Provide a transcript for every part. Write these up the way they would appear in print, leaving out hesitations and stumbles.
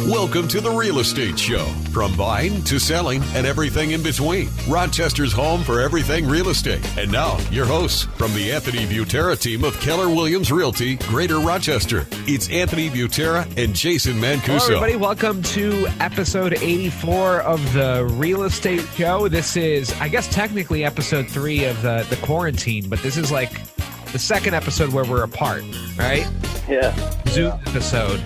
Welcome to the Real Estate Show. From buying to selling and everything in between. Rochester's home for everything real estate. And now, your hosts from the Anthony Butera team of Keller Williams Realty, Greater Rochester. It's Anthony Butera and Jason Mancuso. Hello, everybody. Welcome to episode 84 of the Real Estate Show. This is, I guess, technically episode 3 of the quarantine, but this is like the second episode where we're apart, right? Yeah. Zoom episode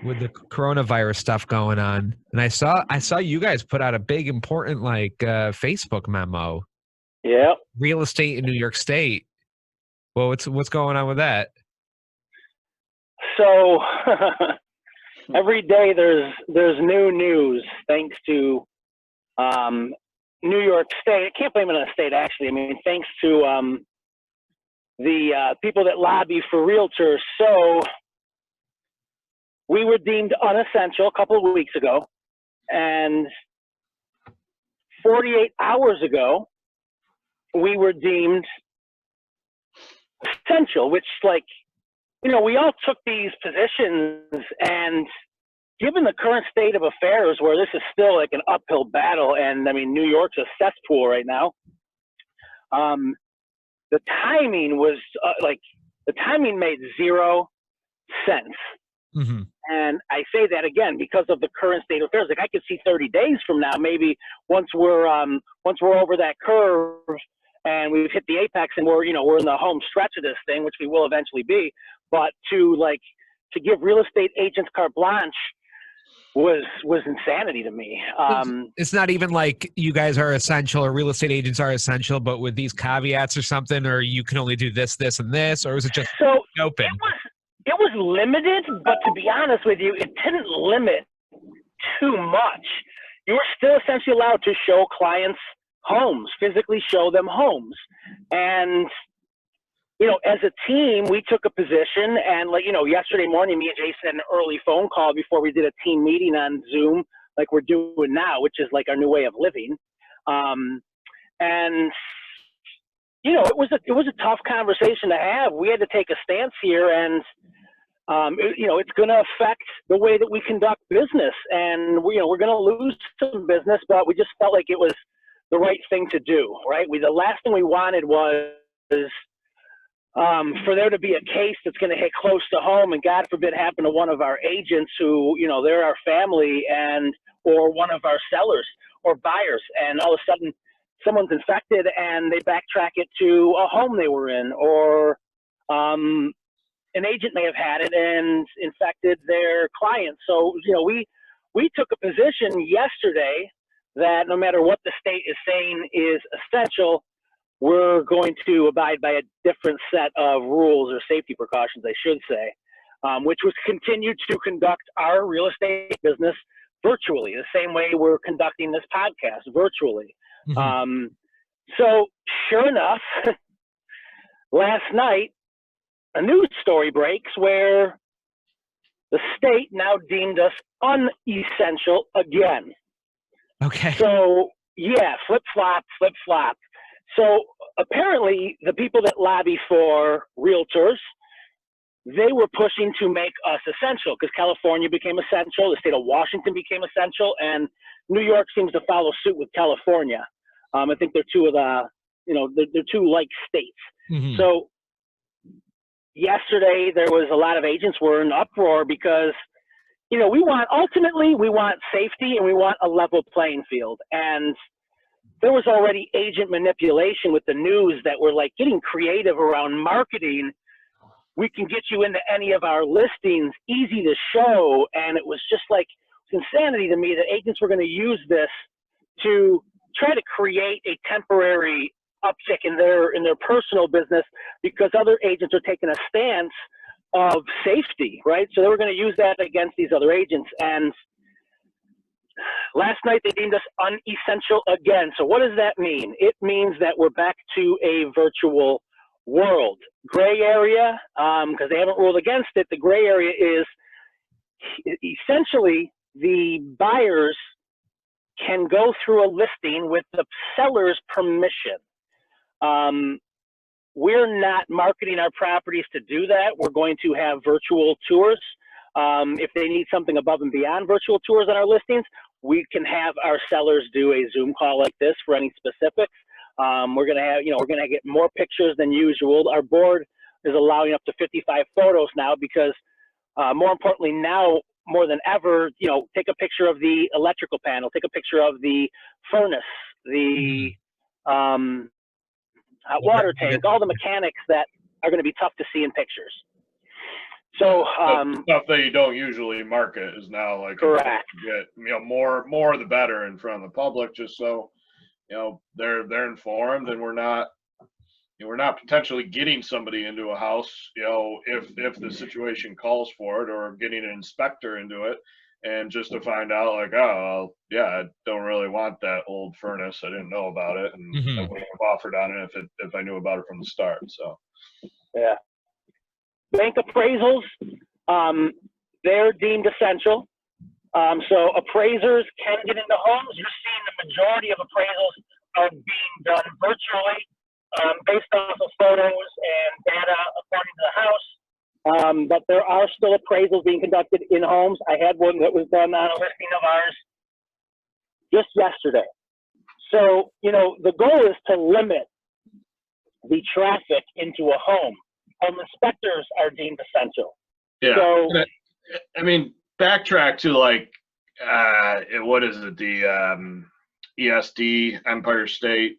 with the coronavirus stuff going on. And I saw you guys put out a big, important, Facebook memo. Yeah. Real estate in New York State. Well, what's going on with that? So every day there's new news thanks to New York State. I can't blame it on the state, actually. I mean, thanks to the people that lobby for realtors. So we were deemed unessential a couple of weeks ago, and 48 hours ago, we were deemed essential, which, we all took these positions, and given the current state of affairs where this is still like an uphill battle, and I mean, New York's a cesspool right now, the timing was the timing made zero sense. Mm-hmm. And I say that again because of the current state of affairs. Like, I could see 30 days from now, maybe once we're over that curve and we've hit the apex and we're in the home stretch of this thing, which we will eventually be. But to give real estate agents carte blanche was insanity to me. It's not even like you guys are essential or real estate agents are essential, but with these caveats or something, or you can only do this, this, and this, or is it just open? It was limited, but to be honest with you, it didn't limit too much. You were still essentially allowed to show clients homes, physically show them homes. And, as a team, we took a position, and yesterday morning, me and Jason had an early phone call before we did a team meeting on Zoom, like we're doing now, which is like our new way of living. It was a tough conversation to have. We had to take a stance here, and it's going to affect the way that we conduct business, and we're going to lose some business, but we just felt like it was the right thing to do, right? The last thing we wanted was for there to be a case that's going to hit close to home, and God forbid happen to one of our agents who, they're our family, or one of our sellers or buyers, and all of a sudden someone's infected and they backtrack it to a home they were in, or an agent may have had it and infected their client. So, we took a position yesterday that no matter what the state is saying is essential, we're going to abide by a different set of rules or safety precautions, I should say, which was continue to conduct our real estate business virtually, the same way we're conducting this podcast virtually. Mm-hmm. So sure enough, last night, a news story breaks where the state now deemed us unessential again. Okay. So yeah, flip-flop. So apparently the people that lobby for realtors, they were pushing to make us essential because California became essential, the state of Washington became essential, and New York seems to follow suit with California. I think they're two of they're two like states. Mm-hmm. So yesterday there was a lot of agents were in uproar because, we want safety and we want a level playing field. And there was already agent manipulation with the news that we're getting creative around marketing. We can get you into any of our listings, easy to show. And it was just insanity to me that agents were going to use this to try to create a temporary uptick in their personal business because other agents are taking a stance of safety, right? So they were going to use that against these other agents. And last night they deemed us unessential again. So what does that mean? It means that we're back to a virtual world. Gray area, because they haven't ruled against it, the gray area is essentially the buyers can go through a listing with the seller's permission. We're not marketing our properties to do that. We're going to have virtual tours. If they need something above and beyond virtual tours on our listings, we can have our sellers do a Zoom call like this for any specifics. We're going to have, we're going to get more pictures than usual. Our board is allowing up to 55 photos now because more importantly now, more than ever, take a picture of the electrical panel, take a picture of the furnace, the hot water tank, all the mechanics that are going to be tough to see in pictures. So stuff that you don't usually market is now like correct. Get more the better in front of the public, just so they're informed, and we're not potentially getting somebody into a house if the situation calls for it, or getting an inspector into it, and just to find out like, oh yeah, I don't really want that old furnace, I didn't know about it, and I wouldn't have offered on it if I knew about it from the start. So yeah. Bank appraisals, they're deemed essential. So appraisers can get into homes. You're seeing the majority of appraisals are being done virtually based off of photos and data according to the house. But there are still appraisals being conducted in homes. I had one that was done on a listing of ours just yesterday. So, the goal is to limit the traffic into a home. Home inspectors are deemed essential. Yeah. So, I mean, backtrack to like, what is it? The ESD, Empire State.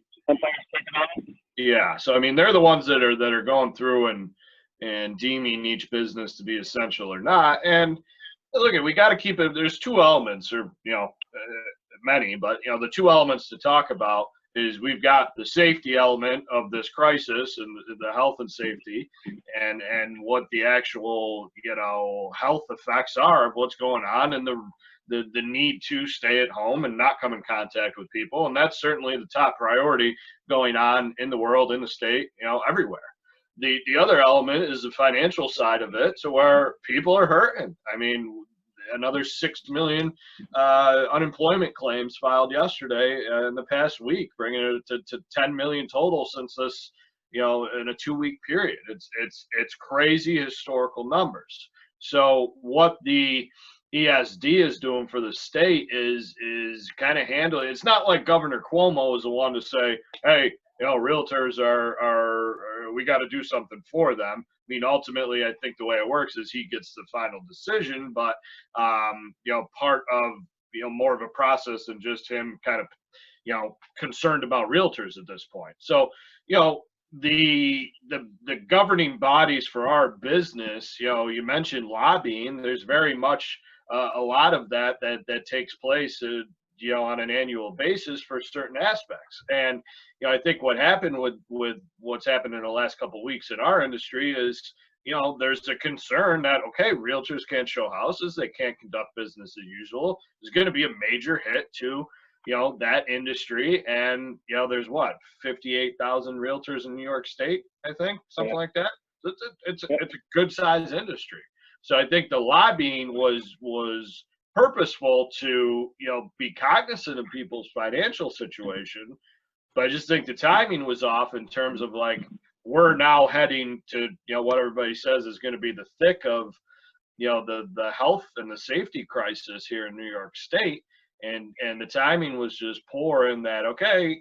Yeah. So I mean, they're the ones that are going through and deeming each business to be essential or not. And look, we got to keep it. There's two elements, or many, but the two elements to talk about is we've got the safety element of this crisis and the health and safety, and what the actual health effects are of what's going on, and the need to stay at home and not come in contact with people. And that's certainly the top priority going on in the world, in the state, everywhere. The other element is the financial side of it, so where people are hurting. I mean, another 6 million unemployment claims filed yesterday in the past week, bringing it to 10 million total since this, in a 2-week period. It's crazy historical numbers. So what the ESD is doing for the state is kind of handling. It's not like Governor Cuomo is the one to say, hey, realtors are we got to do something for them. I mean, ultimately, I think the way it works is he gets the final decision, but part of more of a process than just him kind of concerned about realtors at this point. So the governing bodies for our business, you mentioned lobbying. There's very much a lot of that takes place on an annual basis for certain aspects. And I think what happened with what's happened in the last couple of weeks in our industry is there's a concern that, okay, realtors can't show houses, they can't conduct business as usual. There's going to be a major hit to that industry. And there's 58,000 realtors in New York State, I think, something like that. It's a good sized industry. So I think the lobbying was purposeful to be cognizant of people's financial situation, but I just think the timing was off in terms of like, we're now heading to what everybody says is going to be the thick of the health and the safety crisis here in New York State, and the timing was just poor in that, okay,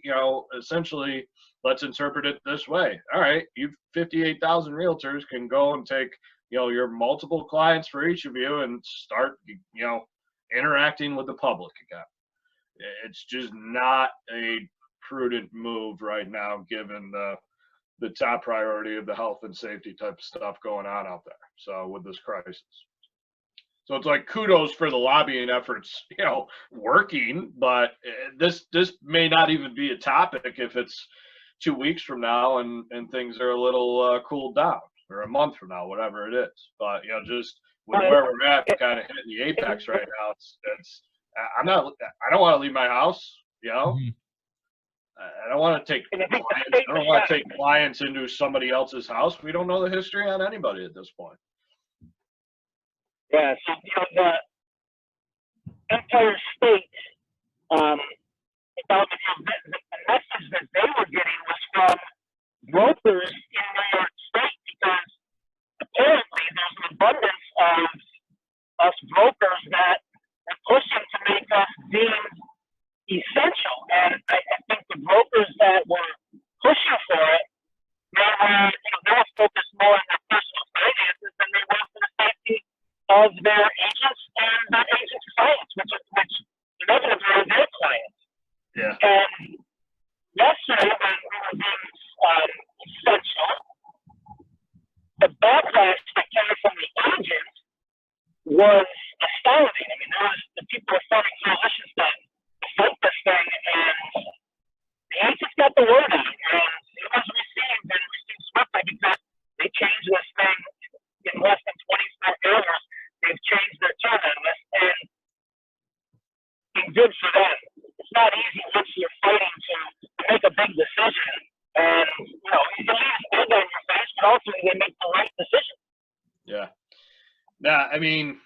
essentially let's interpret it this way. All right, you 58,000 realtors can go and take your multiple clients for each of you and start interacting with the public again. It's just not a prudent move right now, given the top priority of the health and safety type of stuff going on out there. So with this crisis, so it's like kudos for the lobbying efforts, working, but this may not even be a topic if it's 2 weeks from now and things are a little cooled down, or a month from now, whatever it is. But just with where we're at, kind of hitting the apex right now, I don't want to leave my house, I don't want to take clients. I don't want to take clients into somebody else's house. We don't know the history on anybody at this point. Yeah, so the Empire State, the message that they were getting was from brokers in New York State, because apparently there's an abundance of brokers that were pushing to make us deemed essential. And I think the brokers that were pushing for it, they were focused more on their personal finances than they were for the safety of their agents and their agents' clients, which inevitably are their clients. Yeah. And yesterday, when we were being essential, the backlash that came from the agents was astounding. I mean, the people were forming coalitions to fight this thing, and the agents got the word out, and it was received swiftly because they changed this thing in less than 24 hours. They've changed their tune on this, and good for them. It's not easy once you're fighting to make a big decision, and you leave egg on your face, but ultimately they make the right decision. Yeah. Nah, I mean,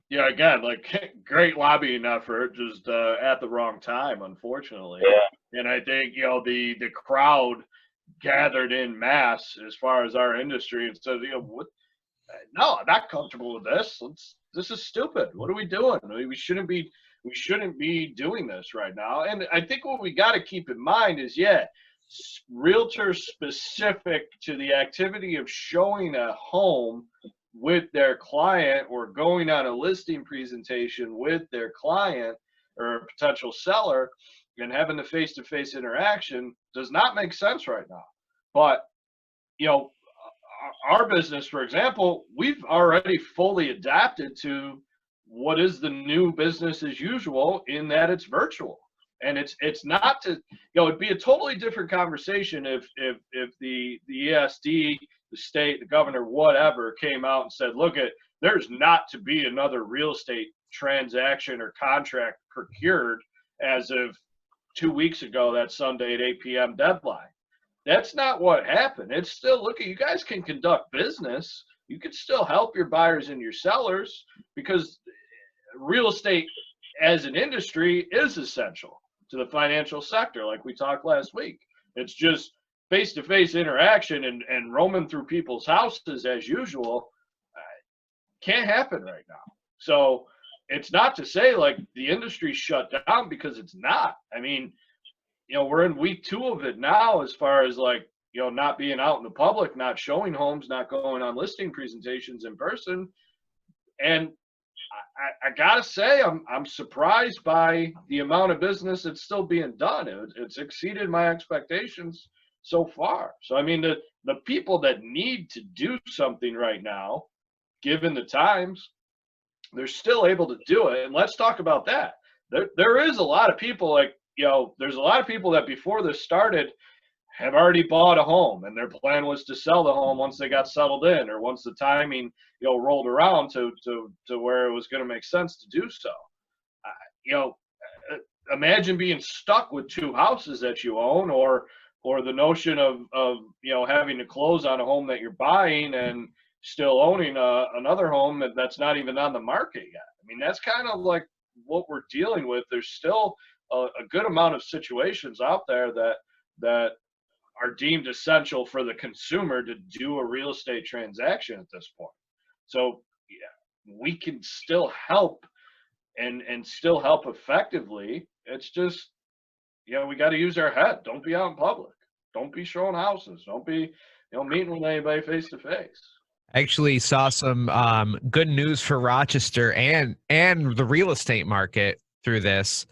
yeah, again, like great lobbying effort, just at the wrong time, unfortunately. Yeah. And I think, the crowd gathered in mass as far as our industry and said, what? No, I'm not comfortable with this. This is stupid. What are we doing? We shouldn't be doing this right now. And I think what we got to keep in mind is, realtors specific to the activity of showing a home with their client or going on a listing presentation with their client or a potential seller and having the face-to-face interaction does not make sense right now. But, our business, for example, we've already fully adapted to what is the new business as usual in that it's virtual. And it's not to, it'd be a totally different conversation if the ESD, the state, the governor, whatever, came out and said, look, there's not to be another real estate transaction or contract procured as of 2 weeks ago, that Sunday at 8 p.m. deadline. That's not what happened. It's still, look, you guys can conduct business. You can still help your buyers and your sellers because real estate as an industry is essential to the financial sector, like we talked last week. It's just face-to-face interaction and roaming through people's houses as usual can't happen right now. So it's not to say like the industry shut down, because it's not. I mean, we're in week 2 of it now, as far as like, not being out in the public, not showing homes, not going on listing presentations in person. And I gotta say, I'm surprised by the amount of business that's still being done. It's exceeded my expectations so far. So I mean, the people that need to do something right now, given the times, they're still able to do it. And let's talk about that. There is a lot of people like, there's a lot of people that before this started have already bought a home, and their plan was to sell the home once they got settled in, or once the timing, rolled around to where it was going to make sense to do so. Imagine being stuck with 2 houses that you own, or the notion of having to close on a home that you're buying and still owning another home that's not even on the market yet. I mean, that's kind of like what we're dealing with. There's still a good amount of situations out there that are deemed essential for the consumer to do a real estate transaction at this point. So we can still help and still help effectively. It's just, we got to use our head. Don't be out in public. Don't be showing houses. Don't be, meeting with anybody face to face. I actually saw some good news for Rochester and the real estate market through this.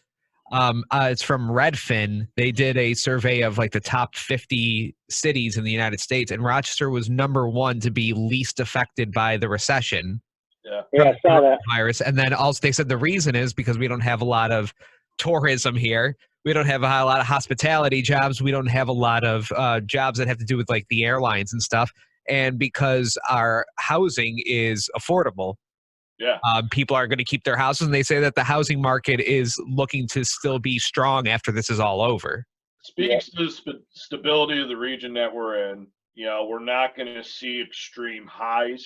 It's from Redfin. They did a survey of like the top 50 cities in the United States, and Rochester was number 1 to be least affected by the recession. Yeah, I saw that. Virus. And then also they said the reason is because we don't have a lot of tourism here. We don't have a lot of hospitality jobs. We don't have a lot of jobs that have to do with like the airlines and stuff. And because our housing is affordable, people are going to keep their houses. And they say that the housing market is looking to still be strong after this is all over. Speaks to the stability of the region that we're in. We're not going to see extreme highs.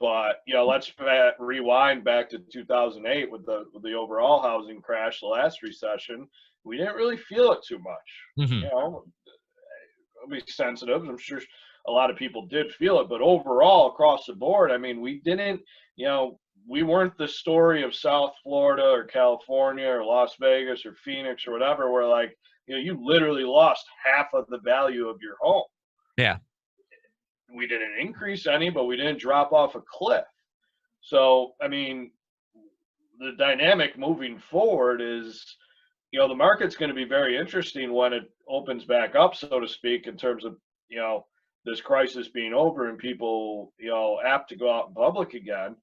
But, let's rewind back to 2008 with the overall housing crash, the last recession. We didn't really feel it too much. Mm-hmm. I'll be sensitive. I'm sure a lot of people did feel it. But overall, across the board, I mean, we didn't, we weren't the story of South Florida or California or Las Vegas or Phoenix or whatever, where like, you literally lost half of the value of your home. Yeah. We didn't increase any, but we didn't drop off a cliff. So, I mean, the dynamic moving forward is, the market's going to be very interesting when it opens back up, so to speak, in terms of, this crisis being over and people, apt to go out in public again.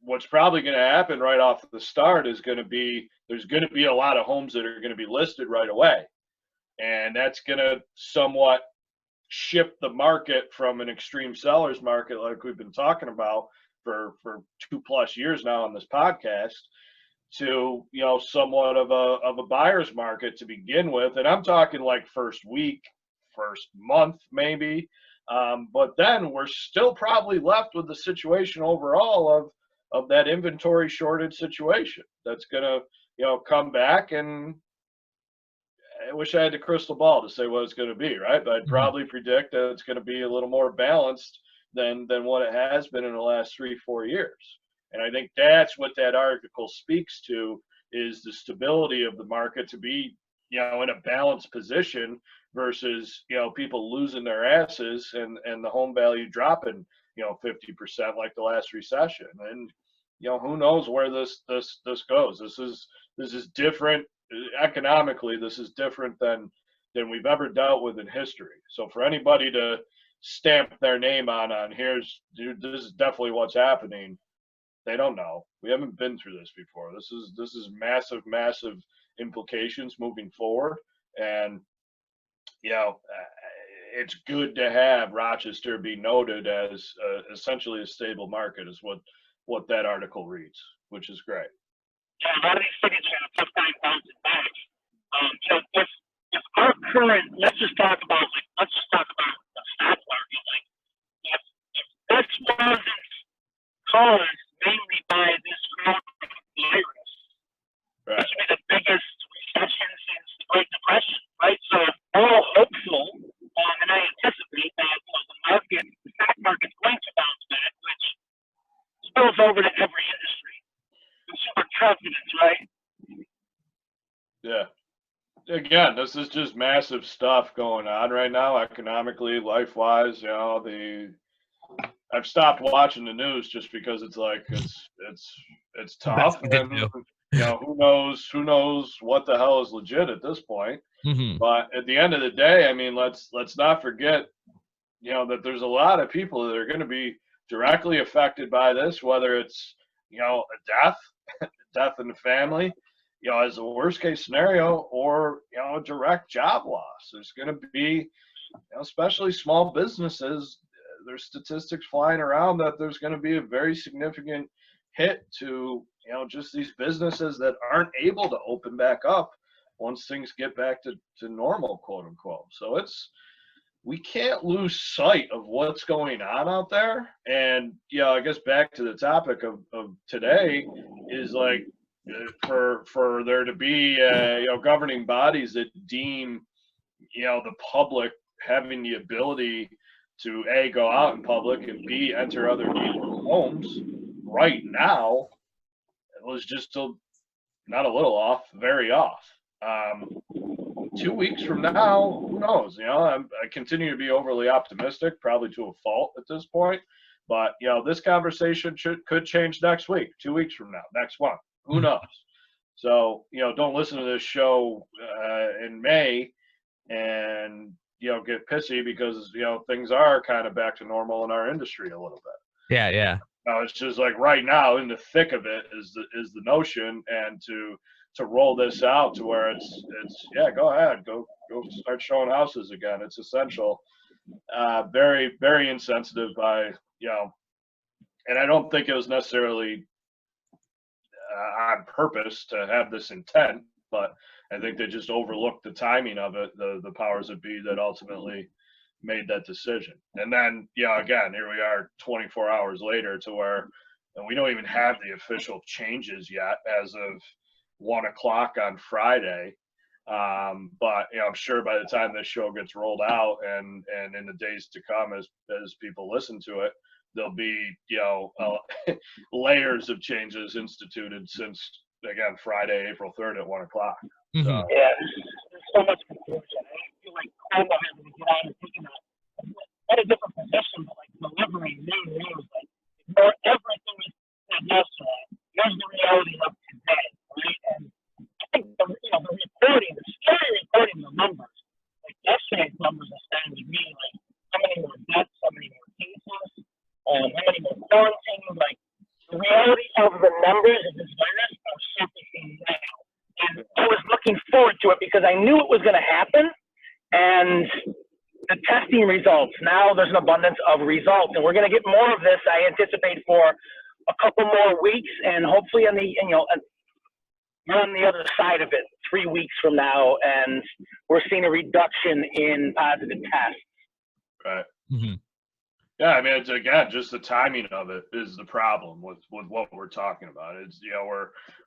What's probably going to happen right off the start is there's going to be a lot of homes that are going to be listed right away. And that's going to somewhat shift the market from an extreme seller's market like we've been talking about for 2+ years now on this podcast to, somewhat of a buyer's market to begin with. And I'm talking like first week, first month, maybe. But then we're still probably left with the situation overall of that inventory shortage situation that's going to, come back. And I wish I had the crystal ball to say what it's going to be, right? But I'd probably predict that it's going to be a little more balanced than what it has been in the last 3-4 years. And I think that's what that article speaks to, is the stability of the market to be, in a balanced position versus, people losing their asses and the home value dropping, 50% like the last recession. And, who knows where this goes. This is different economically. This is different than we've ever dealt with in history. So for anybody to stamp their name on this is definitely what's happening, they don't know. We haven't been through this before. This is massive implications moving forward. And, it's good to have Rochester be noted as essentially a stable market, is what that article reads, which is great. Yeah, a lot of these cities are going to tough time bouncing back. If our current, let's just talk about the stock market. Like, if this wasn't caused mainly by this coronavirus, right, this would be the biggest recession since the Great Depression, right? So we're all hopeful, and I anticipate that the stock market's going to bounce back, which spills over to every industry. Consumer confidence, right? Yeah. Again, this is just massive stuff going on right now, economically, life-wise. I've stopped watching the news just because it's like it's tough, and who knows what the hell is legit at this point. Mm-hmm. But at the end of the day, I mean, let's not forget, that there's a lot of people that are going to be directly affected by this, whether it's a death in the family, as a worst case scenario, or a direct job loss. There's going to be, especially small businesses, there's statistics flying around that there's going to be a very significant hit to just these businesses that aren't able to open back up once things get back to normal, quote unquote. So we can't lose sight of what's going on out there. And I guess back to the topic of today is like, for there to be governing bodies that deem the public having the ability to A, go out in public, and B, enter other people's homes right now, it was just not a little off, very off. 2 weeks from now, who knows? I continue to be overly optimistic, probably to a fault at this point. But this conversation could change next week, 2 weeks from now, next month. Who knows? So don't listen to this show in May and get pissy because things are kind of back to normal in our industry a little bit. Yeah. It's just like right now, in the thick of it is the notion, and to roll this out to where it's go ahead, go start showing houses again. It's essential. Very, very insensitive by and I don't think it was necessarily on purpose to have this intent, but I think they just overlooked the timing of it, the powers that be that ultimately made that decision. And then, again, here we are 24 hours later to where we don't even have the official changes yet as of 1:00 on Friday. But I'm sure by the time this show gets rolled out and in the days to come, as people listen to it, there'll be, layers of changes instituted since, again, Friday, April 3rd at 1 o'clock. Mm-hmm. So, Yeah, there's so much confusion. I feel like Cuomo having to get on and taking at a different position, but like delivering new news, like ignore everything we said yesterday. Here's the reality of today, right? And I think the reporting, the scary reporting, the numbers, like yesterday's numbers astounded me. Like how many more deaths, how many more cases, how many more quarantines. Like the reality of the numbers of this virus are surfacing now. And I was looking forward to it because I knew it was going to happen. And the testing results, now there's an abundance of results. And we're going to get more of this, I anticipate, for a couple more weeks. And hopefully we're on the other side of it 3 weeks from now. And we're seeing a reduction in positive tests. Right. Mm-hmm. Yeah, I mean, it's, again, just the timing of it is the problem with what we're talking about. It's,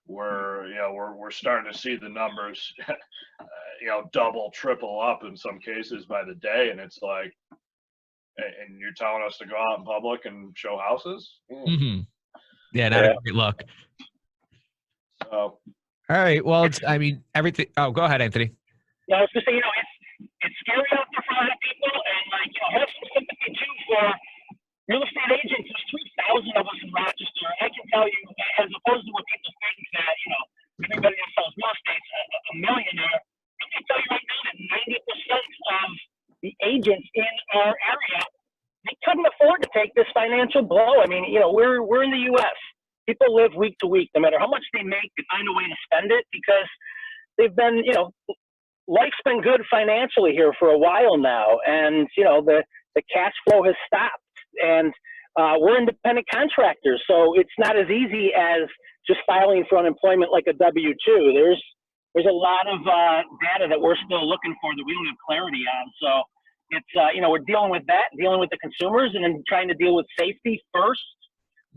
we're starting to see the numbers, double, triple up in some cases by the day, and it's like, and you're telling us to go out in public and show houses? Mm-hmm. Yeah, not a great look. So, all right. Well, everything. Oh, go ahead, Anthony. Yeah, I was just saying, it's scary out there for a lot of people, and have some sympathy too for real estate agents. There's 3,000 of us in Rochester. I can tell you, as opposed to what people think that everybody that sells real estate's a millionaire. I can tell you right now that 90% of the agents in our area, they couldn't afford to take this financial blow. I mean, we're in the U.S. People live week to week, no matter how much they make. They find a way to spend it because they've been, life's been good financially here for a while now, and the cash flow has stopped, and we're independent contractors, so it's not as easy as just filing for unemployment like a W-2. There's a lot of data that we're still looking for that we don't have clarity on. So it's we're dealing with that, dealing with the consumers, and then trying to deal with safety first.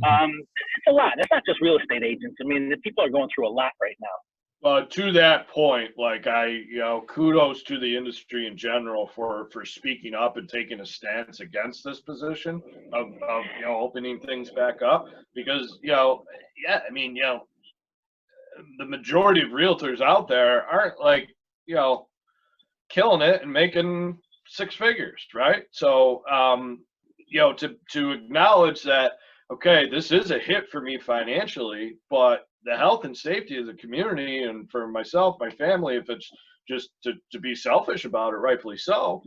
It's a lot. It's not just real estate agents. I mean, the people are going through a lot right now. To that point, kudos to the industry in general for speaking up and taking a stance against this position of opening things back up, because the majority of realtors out there aren't killing it and making six figures, right? So to acknowledge that, okay, this is a hit for me financially, but the health and safety of the community and for myself, my family, if it's just to be selfish about it, rightfully so,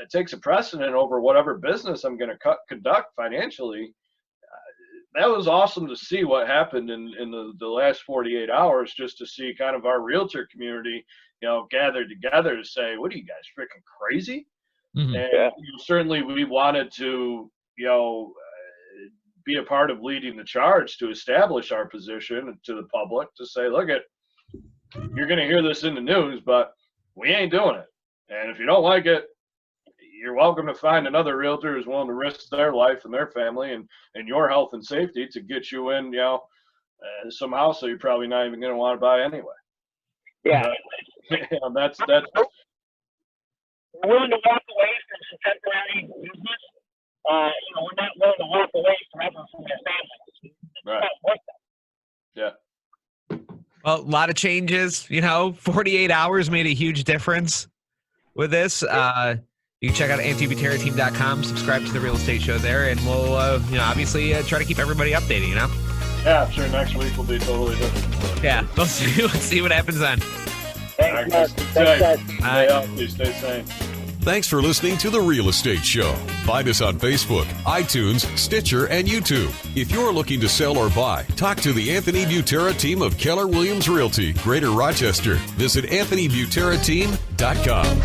it takes a precedent over whatever business I'm going to conduct financially. That was awesome to see what happened in the last 48 hours, just to see kind of our realtor community, gathered together to say, what are you guys, freaking crazy? Mm-hmm. And certainly we wanted to, be a part of leading the charge to establish our position to the public, to say, look, you're going to hear this in the news, but we ain't doing it. And if you don't like it, you're welcome to find another realtor who's willing to risk their life and their family and your health and safety to get you in, some house that you're probably not even going to want to buy anyway. Yeah. That's we're willing to walk away from some temporary business. We're not willing to walk away forever from their families. It's not worth it. Yeah. Well, a lot of changes, 48 hours made a huge difference with this. You can check out AnthonyButteraTeam.com, subscribe to the Real Estate Show there, and we'll, obviously try to keep everybody updated, Yeah, I'm sure next week will be totally different. Yeah, let's see what happens then. Thanks, Mark. Stay healthy, stay sane. Thanks for listening to The Real Estate Show. Find us on Facebook, iTunes, Stitcher, and YouTube. If you're looking to sell or buy, talk to the Anthony Butera team of Keller Williams Realty, Greater Rochester. Visit AnthonyButteraTeam.com.